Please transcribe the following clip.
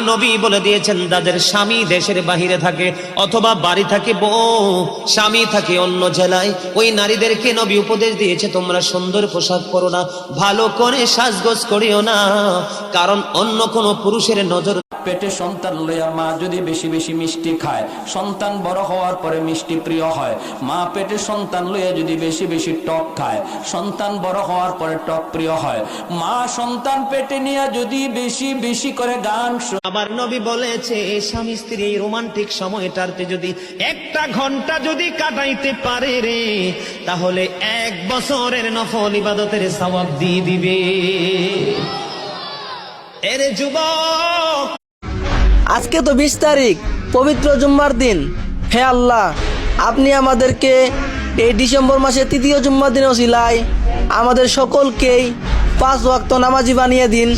নবী বলে দিয়েছেন, যাদের স্বামী দেশের বাহিরে থাকে অথবা বাড়ি থাকে বউ, স্বামী থাকে অন্য জেলায়, ওই নারীদেরকে নবী উপদেশ দিয়েছে, তোমরা সুন্দর পোশাক পরো না, ভালো করে সাজগোজ করিও না, কারণ অন্য কোনো পুরুষের নজর। পেটে সন্তান লইয়া মা যদি বেশি বেশি মিষ্টি খায়, সন্তান বড় হওয়ার পরে মিষ্টি প্রিয় হয়। মা পেটে সন্তান লইয়া যদি বেশি বেশি টক খায়, সন্তান বড় হওয়ার পরে টক প্রিয় হয়। মা সন্তান পেটে নিয়ে যদি বেশি বেশি করে গান। আমার নবী বলেছে, স্বামী স্ত্রী এই রোমান্টিক সময়টাতে যদি 1 ঘন্টা যদি কাটাইতে পারে রে, তাহলে 1 বছরের নফল ইবাদতের সওয়াব দিয়ে দিবে। এরে যুবক, আজকে তো 20 তারিখ, পবিত্র জুম্মার দিন। হে আল্লাহ, আপনি আমাদেরকে এই ডিসেম্বর মাসের 3য় জুম্মার দিন ওসিলায় আমাদের সকলকেই 5 ওয়াক্ত নামাজি বানিয়ে দিন।